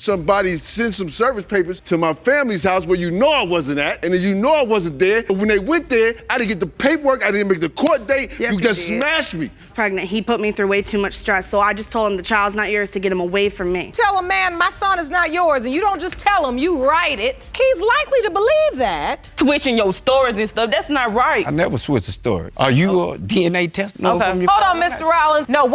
somebody sent some service papers to my family's house where you know I wasn't at, and then you know I wasn't there. But when they went there, I didn't get the paperwork, I didn't make the court date, yes, you just smashed me. Pregnant, he put me through way too much stress, so I just told him the child's not yours to get him away from me. Tell a man my son is not yours, and you don't just tell him, you write it. He's likely to believe that. Switching your stories and stuff, that's not right. I never switched the story. Are you a DNA test? No. Okay. Hold on, Mr. Rollins. No,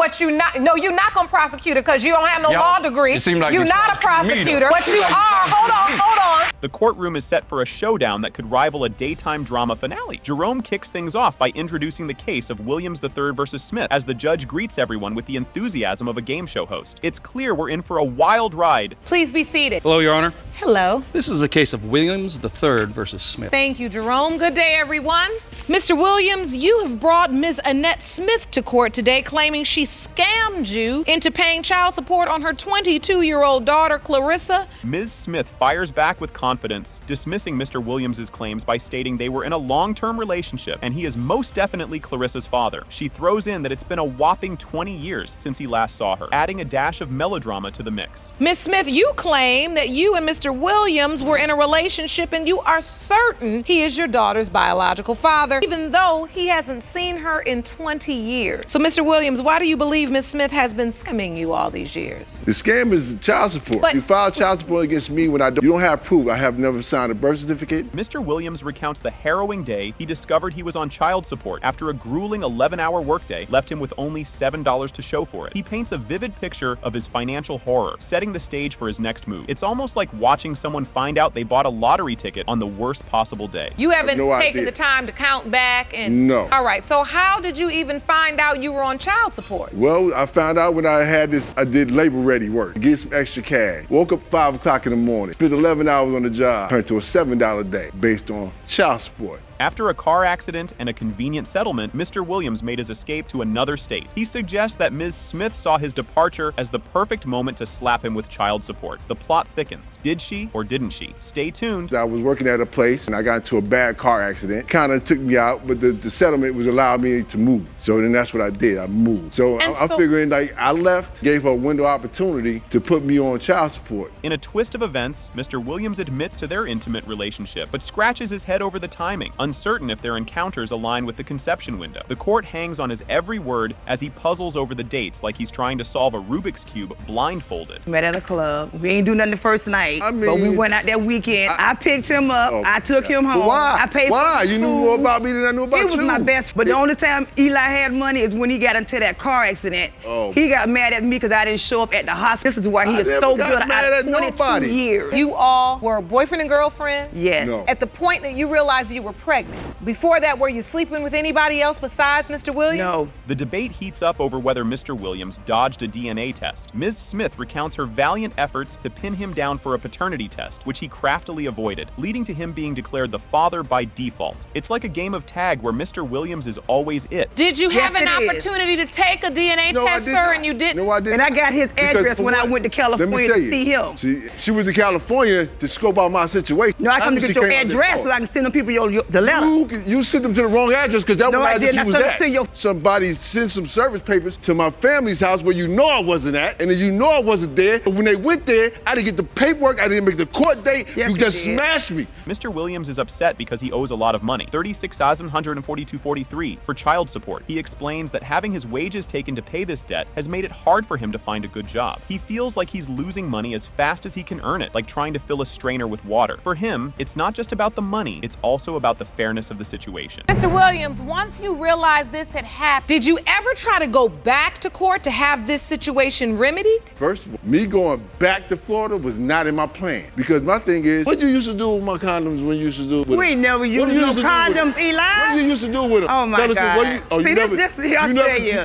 you're not gonna prosecute her because you don't have no law degree. It seemed like you're not a prosecutor, but you are. Hold on. The courtroom is set for a showdown that could rival a daytime drama finale. Jerome kicks things off by introducing the case of Williams III versus Smith as the judge greets everyone with the enthusiasm of a game show host. It's clear we're in for a wild ride. Please be seated. Hello, Your Honor. Hello. This is a case of Williams III versus Smith. Thank you, Jerome. Good day, everyone. Mr. Williams, you have brought Ms. Annette Smith to court today claiming she scammed you into paying child support on her 22-year-old daughter, Clarissa. Ms. Smith fires back with confidence, dismissing Mr. Williams' claims by stating they were in a long-term relationship and he is most definitely Clarissa's father. She throws in that it's been a whopping 20 years since he last saw her, adding a dash of melodrama to the mix. Ms. Smith, you claim that you and Mr. Williams were in a relationship and you are certain he is your daughter's biological father, even though he hasn't seen her in 20 years. So, Mr. Williams, why do you believe Ms. Smith has been scamming you all these years? The scam is the child support. But you file child support against me when you don't have proof. I have never signed a birth certificate. Mr. Williams recounts the harrowing day he discovered he was on child support after a grueling 11-hour workday left him with only $7 to show for it. He paints a vivid picture of his financial horror, setting the stage for his next move. It's almost like watching someone find out they bought a lottery ticket on the worst possible day. You haven't taken the time to count back and... No. All right, so how did you even find out you were on child support? Well, I found out when I did labor-ready work, get some extra cash. Woke up 5 o'clock in the morning, spent 11 hours on the job, turned to a $7 day based on child support. After a car accident and a convenient settlement, Mr. Williams made his escape to another state. He suggests that Ms. Smith saw his departure as the perfect moment to slap him with child support. The plot thickens. Did she or didn't she? Stay tuned. I was working at a place and I got into a bad car accident. Kind of took me out, but the settlement was allowing me to move. So then that's what I did. I moved. So I'm figuring like I left, gave her a window of opportunity to put me on child support. In a twist of events, Mr. Williams admits to their intimate relationship, but scratches his head over the timing, uncertain if their encounters align with the conception window. The court hangs on his every word as he puzzles over the dates like he's trying to solve a Rubik's Cube blindfolded. Met at a club. We ain't do nothing the first night, but we went out that weekend. I picked him up. I took him home. But why? I paid why? for You knew more about me than I knew about you. He was my best. But the only time Eli had money is when he got into that car accident. He got mad at me because I didn't show up at the hospital. This is why he is so good at 22 years. You all were boyfriend and girlfriend? Yes. No. At the point that you realized you were pregnant, before that, were you sleeping with anybody else besides Mr. Williams? No. The debate heats up over whether Mr. Williams dodged a DNA test. Ms. Smith recounts her valiant efforts to pin him down for a paternity test, which he craftily avoided, leading to him being declared the father by default. It's like a game of tag where Mr. Williams is always it. Did you have an opportunity to take a DNA test, sir, and you didn't? No, I didn't. And I got his address when I went to California to see him. See, she went to California to scope out my situation. No, I come to get your address so I can send them people the letter. You sent them to the wrong address because that was the address you was at. To your... Somebody sent some service papers to my family's house where you know I wasn't at, and then you know I wasn't there. But when they went there, I didn't get the paperwork, I didn't make the court date, you just smashed me. Mr. Williams is upset because he owes a lot of money, $36,142.43 for child support. He explains that having his wages taken to pay this debt has made it hard for him to find a good job. He feels like he's losing money as fast as he can earn it, like trying to fill a strainer with water. For him, it's not just about the money, it's also about the fairness of the situation. Mr. Williams, once you realized this had happened, did you ever try to go back to court to have this situation remedied? First of all, me going back to Florida was not in my plan. Because my thing is, what you used to do with my condoms when you used to do it with them? We ain't never used no condoms, Eli. What you used to do with them? Oh, my God. You never, I'll tell you.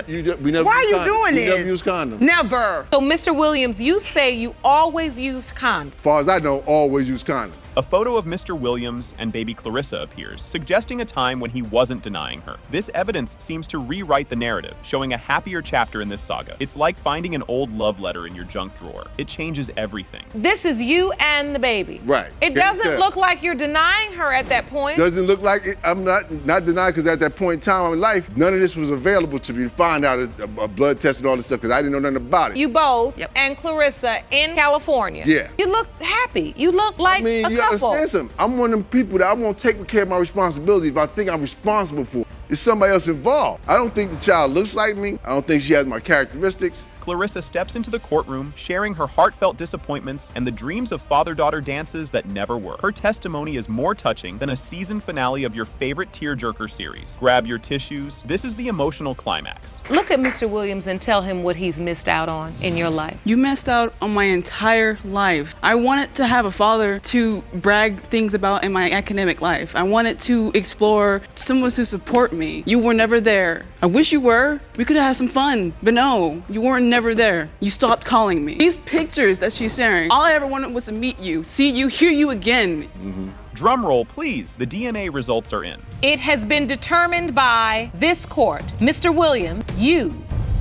Why are you doing this? You never used condoms. Never. So, Mr. Williams, you say you always used condoms. As far as I know, always use condoms. A photo of Mr. Williams and baby Clarissa appears, suggesting a time when he wasn't denying her. This evidence seems to rewrite the narrative, showing a happier chapter in this saga. It's like finding an old love letter in your junk drawer. It changes everything. This is you and the baby. Right. It doesn't look like you're denying her at that point. Doesn't look like it. I'm not denying, because at that point in time in life, none of this was available to me to find out a blood test and all this stuff, because I didn't know nothing about it. You both and Clarissa in California. Yeah. You look happy. You look like a you couple. understand something? I'm one of them people that I won't take care of my responsibility if I think I'm responsible for it. There's somebody else involved. I don't think the child looks like me. I don't think she has my characteristics. Clarissa steps into the courtroom, sharing her heartfelt disappointments and the dreams of father-daughter dances that never were. Her testimony is more touching than a season finale of your favorite tearjerker series. Grab your tissues. This is the emotional climax. Look at Mr. Williams and tell him what he's missed out on in your life. You missed out on my entire life. I wanted to have a father to brag things about in my academic life. I wanted to explore someone to support me. You were never there. I wish you were. We could have had some fun, but no, you weren't never there. You stopped calling me. These pictures that she's sharing, all I ever wanted was to meet you, see you, hear you again. Drum roll, please. The DNA results are in. It has been determined by this court. Mr. Williams, you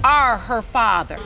are her father.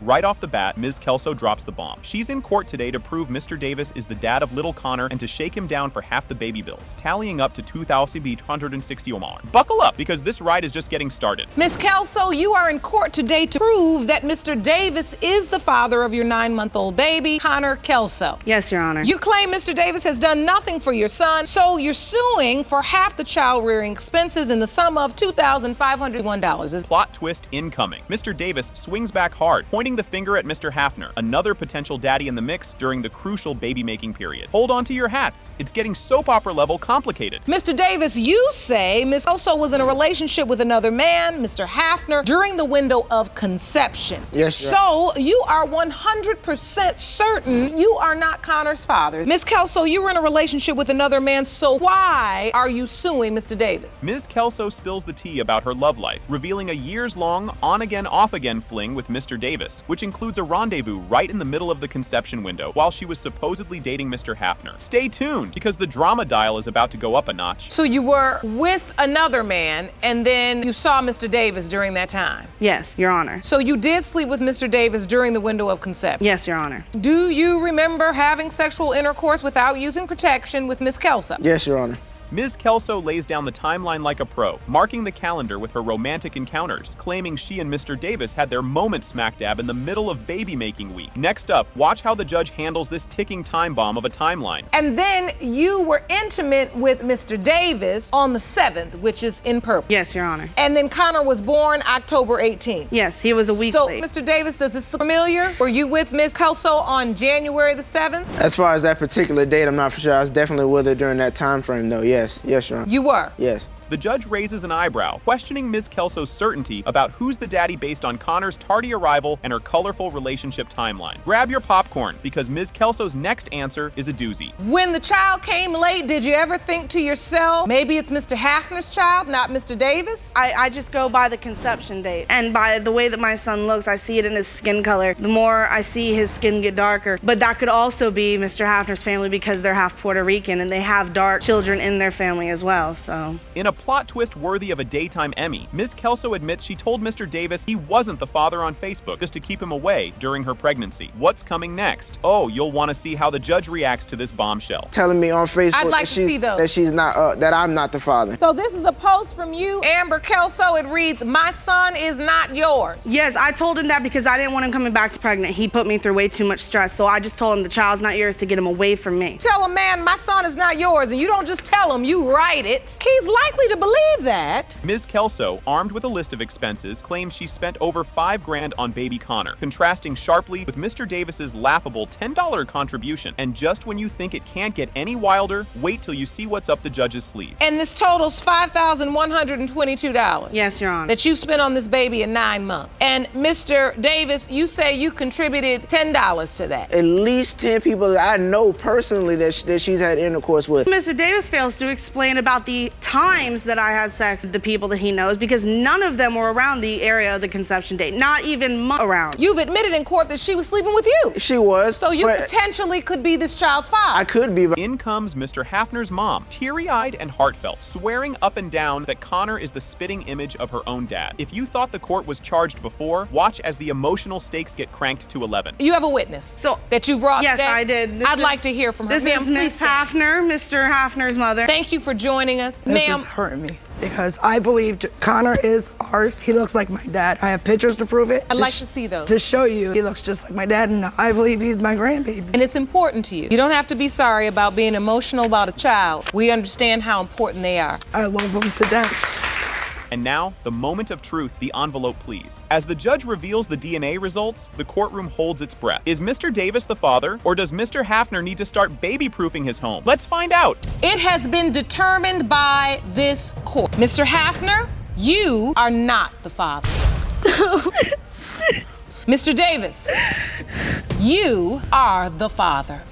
Right off the bat, Ms. Kelso drops the bomb. She's in court today to prove Mr. Davis is the dad of little Connor and to shake him down for half the baby bills, tallying up to $2,860. Buckle up, because this ride is just getting started. Ms. Kelso, you are in court today to prove that Mr. Davis is the father of your 9-month-old baby, Connor Kelso. Yes, Your Honor. You claim Mr. Davis has done nothing for your son, so you're suing for half the child-rearing expenses in the sum of $2,501. Plot twist incoming. Mr. Davis swings back hard, pointing the finger at Mr. Hafner, another potential daddy in the mix during the crucial baby-making period. Hold on to your hats. It's getting soap opera level complicated. Mr. Davis, you say Ms. Kelso was in a relationship with another man, Mr. Hafner, during the window of conception. Yes, sir. So you are 100% certain you are not Connor's father. Ms. Kelso, you were in a relationship with another man, so why are you suing Mr. Davis? Ms. Kelso spills the tea about her love life, revealing a years-long on-again, off-again fling with Mr. Davis, which includes a rendezvous right in the middle of the conception window while she was supposedly dating Mr. Hafner. Stay tuned, because the drama dial is about to go up a notch. So you were with another man, and then you saw Mr. Davis during that time? Yes, Your Honor. So you did sleep with Mr. Davis during the window of conception? Yes, Your Honor. Do you remember having sexual intercourse without using protection with Ms. Kelso? Yes, Your Honor. Ms. Kelso lays down the timeline like a pro, marking the calendar with her romantic encounters, claiming she and Mr. Davis had their moment smack dab in the middle of baby-making week. Next up, watch how the judge handles this ticking time bomb of a timeline. And then you were intimate with Mr. Davis on the 7th, which is in purple. Yes, Your Honor. And then Connor was born October 18th. Yes, he was a week late. So, Mr. Davis, does this sound familiar? Were you with Ms. Kelso on January the 7th? As far as that particular date, I'm not for sure. I was definitely with her during that time frame, though. Yes, yes, Your Honor. You were? Yes. The judge raises an eyebrow, questioning Ms. Kelso's certainty about who's the daddy based on Connor's tardy arrival and her colorful relationship timeline. Grab your popcorn, because Ms. Kelso's next answer is a doozy. When the child came late, did you ever think to yourself, maybe it's Mr. Hafner's child, not Mr. Davis? I just go by the conception date. And by the way that my son looks, I see it in his skin color. The more I see his skin get darker. But that could also be Mr. Hafner's family, because they're half Puerto Rican and they have dark children in their family as well, so. In a plot twist worthy of a daytime Emmy, Ms. Kelso admits she told Mr. Davis he wasn't the father on Facebook just to keep him away during her pregnancy. What's coming next? Oh, you'll want to see how the judge reacts to this bombshell. Telling me on Facebook I'd like to see those. that she's not, that I'm not the father. So this is a post from you, Amber Kelso. It reads, "My son is not yours." Yes, I told him that because I didn't want him coming back to pregnant. He put me through way too much stress, so I just told him the child's not yours to get him away from me. Tell a man my son is not yours, and you don't just tell him, you write it. He's likely to believe that. Ms. Kelso, armed with a list of expenses, claims she spent over $5,000 on baby Connor, contrasting sharply with Mr. Davis's laughable $10 contribution. And just when you think it can't get any wilder, wait till you see what's up the judge's sleeve. And this totals $5,122. Yes, Your Honor. That you spent on this baby in 9 months. And Mr. Davis, you say you contributed $10 to that. At least 10 people that I know personally that she's had intercourse with. Mr. Davis fails to explain about the times claims that I had sex with the people that he knows because none of them were around the area of the conception date, not even around. You've admitted in court that she was sleeping with you. She was. So you potentially could be this child's father. I could be. But in comes Mr. Hafner's mom, teary-eyed and heartfelt, swearing up and down that Connor is the spitting image of her own dad. If you thought the court was charged before, watch as the emotional stakes get cranked to 11. You have a witness that you brought Yes, today? I did. I'd like to hear from her. This is Miss Hafner, Mr. Hafner's mother. Thank you for joining us. This Ma'am. is hurting me because I believe Connor is ours. He looks like my dad. I have pictures to prove it. I'd like to see those. To show you, he looks just like my dad, and I believe he's my grandbaby. And it's important to you. You don't have to be sorry about being emotional about a child. We understand how important they are. I love him to death. And now, the moment of truth, the envelope please. As the judge reveals the DNA results, the courtroom holds its breath. Is Mr. Davis the father, or does Mr. Hafner need to start baby-proofing his home? Let's find out. It has been determined by this court. Mr. Hafner, you are not the father. Mr. Davis, you are the father.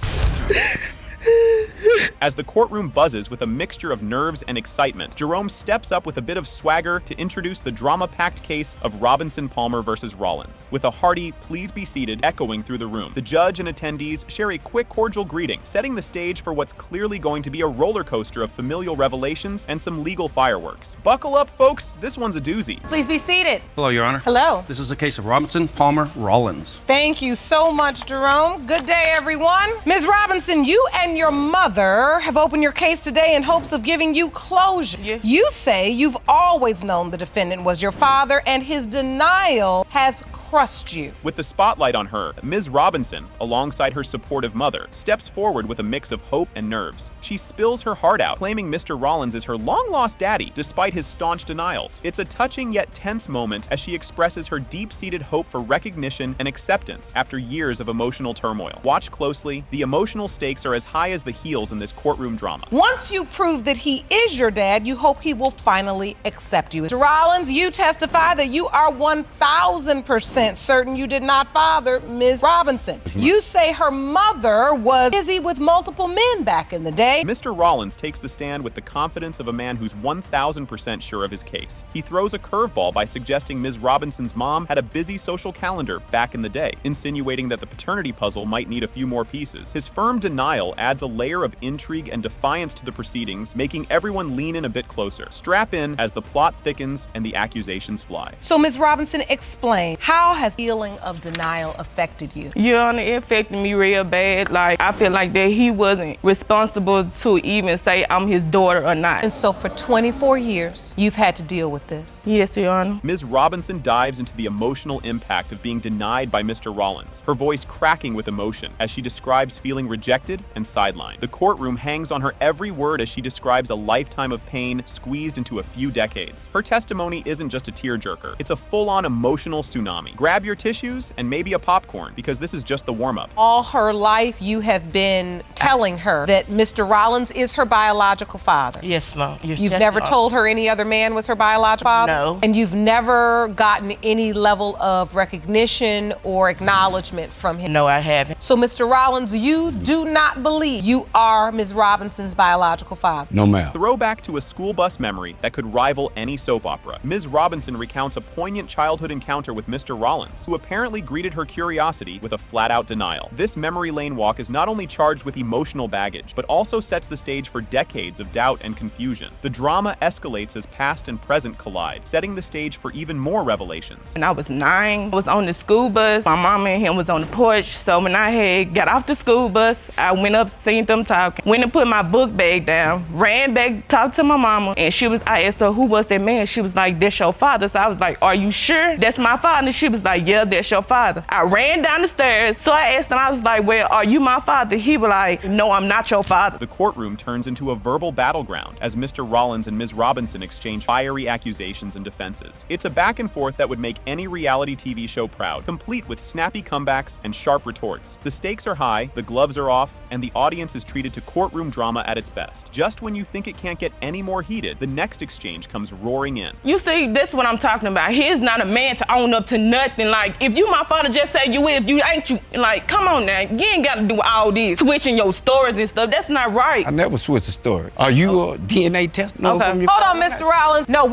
As the courtroom buzzes with a mixture of nerves and excitement, Jerome steps up with a bit of swagger to introduce the drama-packed case of Robinson Palmer versus Rollins. With a hearty, "Please be seated," echoing through the room, the judge and attendees share a quick, cordial greeting, setting the stage for what's clearly going to be a roller coaster of familial revelations and some legal fireworks. Buckle up, folks. This one's a doozy. Please be seated. Hello, Your Honor. Hello. This is the case of Robinson Palmer Rollins. Thank you so much, Jerome. Good day, everyone. Ms. Robinson, you and your mother have opened your case today in hopes of giving you closure. Yes. You say you've always known the defendant was your father, and his denial has crushed you. With the spotlight on her, Ms. Robinson, alongside her supportive mother, steps forward with a mix of hope and nerves. She spills her heart out, claiming Mr. Rollins is her long-lost daddy, despite his staunch denials. It's a touching yet tense moment as she expresses her deep-seated hope for recognition and acceptance after years of emotional turmoil. Watch closely. The emotional stakes are as high as the heels in this courtroom drama. Once you prove that he is your dad, you hope he will finally accept you. Mr. Rollins, you testify that you are 1,000% certain you did not father Ms. Robinson. You say her mother was busy with multiple men back in the day. Mr. Rollins takes the stand with the confidence of a man who's 1,000% sure of his case. He throws a curveball by suggesting Ms. Robinson's mom had a busy social calendar back in the day, insinuating that the paternity puzzle might need a few more pieces. His firm denial adds a layer of intrigue and defiance to the proceedings, making everyone lean in a bit closer. Strap in as the plot thickens and the accusations fly. So, Ms. Robinson, explain, how has feeling of denial affected you? Your Honor, it affected me real bad. Like, I feel like that he wasn't responsible to even say I'm his daughter or not. And so for 24 years, you've had to deal with this. Yes, Your Honor. Ms. Robinson dives into the emotional impact of being denied by Mr. Rollins, her voice cracking with emotion as she describes feeling rejected and sidelined. The courtroom hangs on her every word as she describes a lifetime of pain squeezed into a few decades. Her testimony isn't just a tearjerker, it's a full-on emotional tsunami. Grab your tissues and maybe a popcorn, because this is just the warm-up. All her life, you have been telling her that Mr. Rollins is her biological father. Yes, Mom. You've never told her any other man was her biological father? No. And you've never gotten any level of recognition or acknowledgement from him? No, I haven't. So, Mr. Rollins, you do not believe you are Ms. Robinson's biological father? No, ma'am. Throwback to a school bus memory that could rival any soap opera. Ms. Robinson recounts a poignant childhood encounter with Mr. Rollins, who apparently greeted her curiosity with a flat-out denial. This memory lane walk is not only charged with emotional baggage, but also sets the stage for decades of doubt and confusion. The drama escalates as past and present collide, setting the stage for even more revelations. When I was 9, I was on the school bus. My mama and him was on the porch. So when I had got off the school bus, I went up, seen them talking, went and put my book bag down, ran back, talked to my mama, and I asked her, who was that man? She was like, that's your father. So I was like, are you sure that's my father? And she was like, yeah, that's your father. I ran down the stairs. So I asked him, I was like, well, are you my father? He was like, no, I'm not your father. The courtroom turns into a verbal battleground as Mr. Rollins and Ms. Robinson exchange fiery accusations and defenses. It's a back and forth that would make any reality TV show proud, complete with snappy comebacks and sharp retorts. The stakes are high, the gloves are off, and the audience is treated to courtroom drama at its best. Just when you think it can't get any more heated, the next exchange comes roaring in. You see, that's what I'm talking about. He is not a man to own up to nothing. nothing. Like, if you my father, just say you is. If you ain't, you, like, come on now. You ain't got to do all this, switching your stories and stuff. That's not right. I never switched the story. Are you a DNA test? No. Okay. Hold on, Mr. Rollins. No,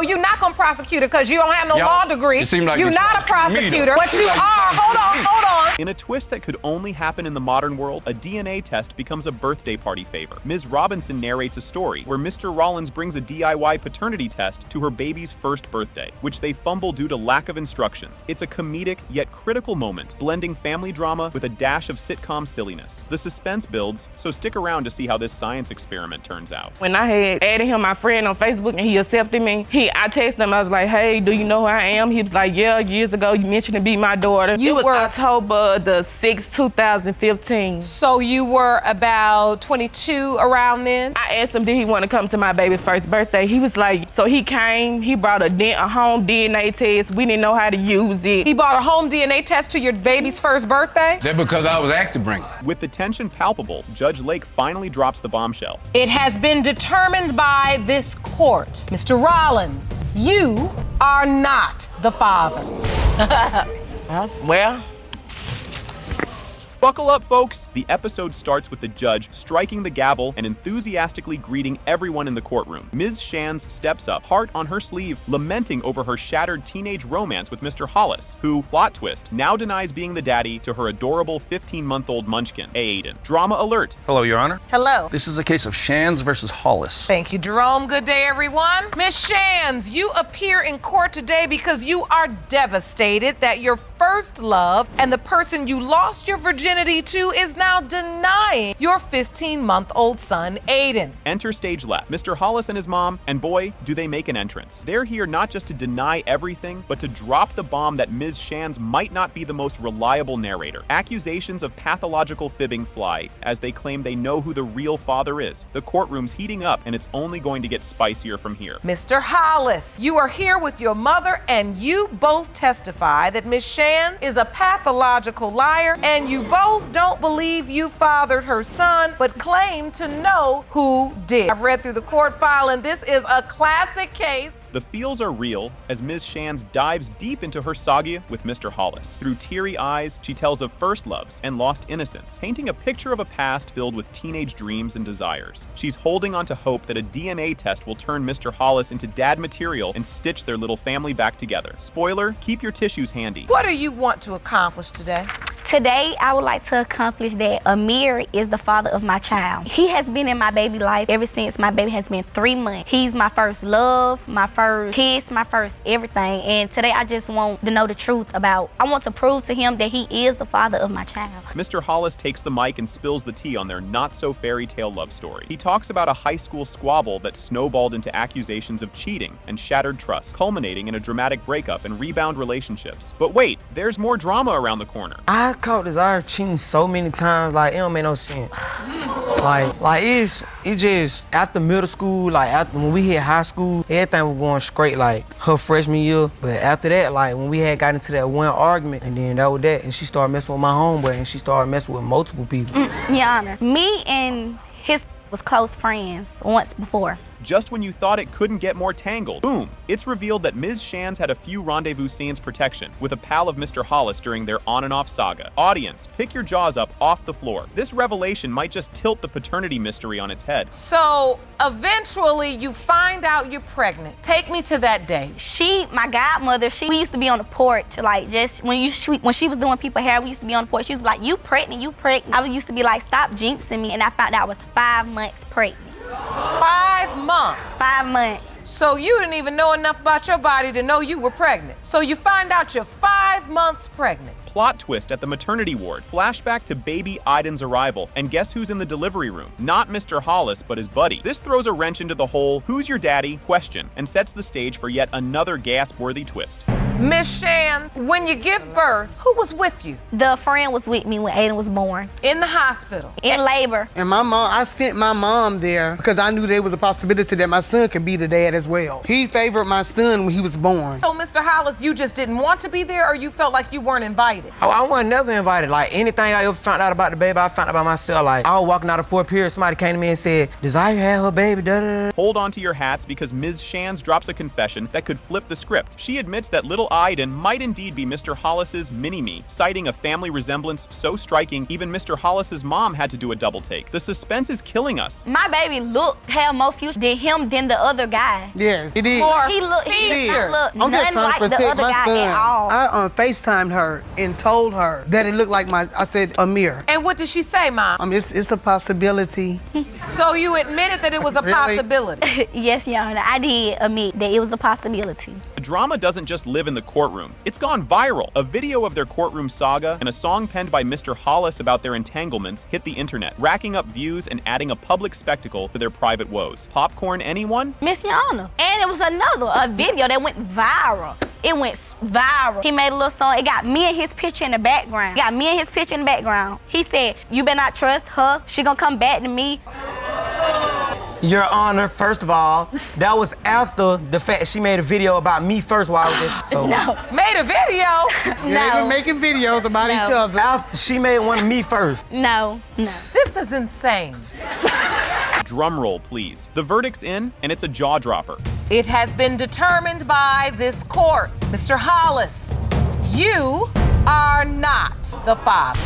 you're not gonna prosecute her because you don't have no law degree. It seemed like you're not a prosecutor. What you are, hold on. In a twist that could only happen in the modern world, a DNA test becomes a birthday party favor. Ms. Robinson narrates a story where Mr. Rollins brings a DIY paternity test to her baby's first birthday, which they fumble due to lack of instructions. It's a comedic yet critical moment, blending family drama with a dash of sitcom silliness. The suspense builds, so stick around to see how this science experiment turns out. When I had added him my friend on Facebook and he accepted me, I texted him, I was like, hey, do you know who I am? He was like, yeah, years ago you mentioned to be my daughter. It was October the 6th, 2015. So you were about 22 around then? I asked him, did he want to come to my baby's first birthday? He was like, so he came, he brought a home DNA test. We didn't know how to use it. He brought a home DNA test to your baby's first birthday? That's because I was asked to bring it. With the tension palpable, Judge Lake finally drops the bombshell. It has been determined by this court, Mr. Rollins, you are not the father. Well, Buckle up, folks! The episode starts with the judge striking the gavel and enthusiastically greeting everyone in the courtroom. Ms. Shands steps up, heart on her sleeve, lamenting over her shattered teenage romance with Mr. Hollis, who, plot twist, now denies being the daddy to her adorable 15-month-old munchkin, Aiden. Drama alert. Hello, Your Honor. Hello. This is a case of Shands versus Hollis. Thank you, Jerome. Good day, everyone. Miss Shands, you appear in court today because you are devastated that your first love and the person you lost your virginity to is now denying your 15-month-old son, Aiden. Enter stage left. Mr. Hollis and his mom, and boy, do they make an entrance. They're here not just to deny everything, but to drop the bomb that Ms. Shands might not be the most reliable narrator. Accusations of pathological fibbing fly as they claim they know who the real father is. The courtroom's heating up, and it's only going to get spicier from here. Mr. Hollis, you are here with your mother, and you both testify that Ms. Shands is a pathological liar, and you both don't believe you fathered her son, but claim to know who did. I've read through the court file, and this is a classic case. The feels are real as Ms. Shands dives deep into her saga with Mr. Hollis. Through teary eyes, she tells of first loves and lost innocence, painting a picture of a past filled with teenage dreams and desires. She's holding on to hope that a DNA test will turn Mr. Hollis into dad material and stitch their little family back together. Spoiler, keep your tissues handy. What do you want to accomplish today? Today, I would like to accomplish that Amir is the father of my child. He has been in my baby life ever since my baby has been 3 months. He's my first love, my first kiss, my first everything. And today, I just want to know the truth about, I want to prove to him that he is the father of my child. Mr. Hollis takes the mic and spills the tea on their not-so-fairy tale love story. He talks about a high school squabble that snowballed into accusations of cheating and shattered trust, culminating in a dramatic breakup and rebound relationships. But wait, there's more drama around the corner. I caught Desire cheating so many times, like it don't make no sense. Like it's just after middle school, like after when we hit high school, everything was going straight like her freshman year. But after that, like when we had got into that one argument, and then that was that, and she started messing with my homeboy, and she started messing with multiple people. Your Honor, me and his was close friends once before. Just when you thought it couldn't get more tangled, boom! It's revealed that Ms. Shands had a few rendezvous scenes protection with a pal of Mr. Hollis during their on and off saga. Audience, pick your jaws up off the floor. This revelation might just tilt the paternity mystery on its head. So, eventually, you find out you're pregnant. Take me to that day. My godmother, we used to be on the porch, like just when she was doing people's hair, we used to be on the porch. She was like, you pregnant, you pregnant. I used to be like, stop jinxing me, and I found out I was 5 months pregnant. 5 months? 5 months. So you didn't even know enough about your body to know you were pregnant. So you find out you're 5 months pregnant. Plot twist at the maternity ward. Flashback to baby Aiden's arrival. And guess who's in the delivery room? Not Mr. Hollis, but his buddy. This throws a wrench into the whole "who's your daddy?" question and sets the stage for yet another gasp-worthy twist. Miss Shan, when you give birth, who was with you? The friend was with me when Aiden was born. In the hospital? In labor. And my mom, I sent my mom there because I knew there was a possibility that my son could be the dad as well. He favored my son when he was born. So, Mr. Hollis, you just didn't want to be there, or you felt like you weren't invited? I wasn't never invited. Like, anything I ever found out about the baby, I found out by myself. Like, I was walking out of Fort Pierce, somebody came to me and said, Desire had her baby, da-da-da. Hold on to your hats because Ms. Shands drops a confession that could flip the script. She admits that little Aiden might indeed be Mr. Hollis's mini-me, citing a family resemblance so striking even Mr. Hollis's mom had to do a double take. The suspense is killing us. My baby had more future than him than the other guy. Yes, it is. He looked I'm just nothing trying like to the protect other my guy son. at all. I FaceTimed her and told her that it looked like I said Amir. And what did she say, Mom? It's a possibility. So you admitted that it was a possibility? Yes, Your Honor, I did admit that it was a possibility. The drama doesn't just live in the courtroom. It's gone viral. A video of their courtroom saga and a song penned by Mr. Hollis about their entanglements hit the internet, racking up views and adding a public spectacle to their private woes. Popcorn, anyone? Miss Your Honor. And it was a video that went viral. It went viral. He made a little song. It got me and his picture in the background. He said, you better not trust her. She gonna come back to me. Your Honor, first of all, that was after the fact she made a video about me first while I was so. No. Made a video? They've been making videos about each other. After she made one of me first. No. This is insane. Drum roll, please. The verdict's in, and it's a jaw dropper. It has been determined by this court. Mr. Hollis, you are not the father.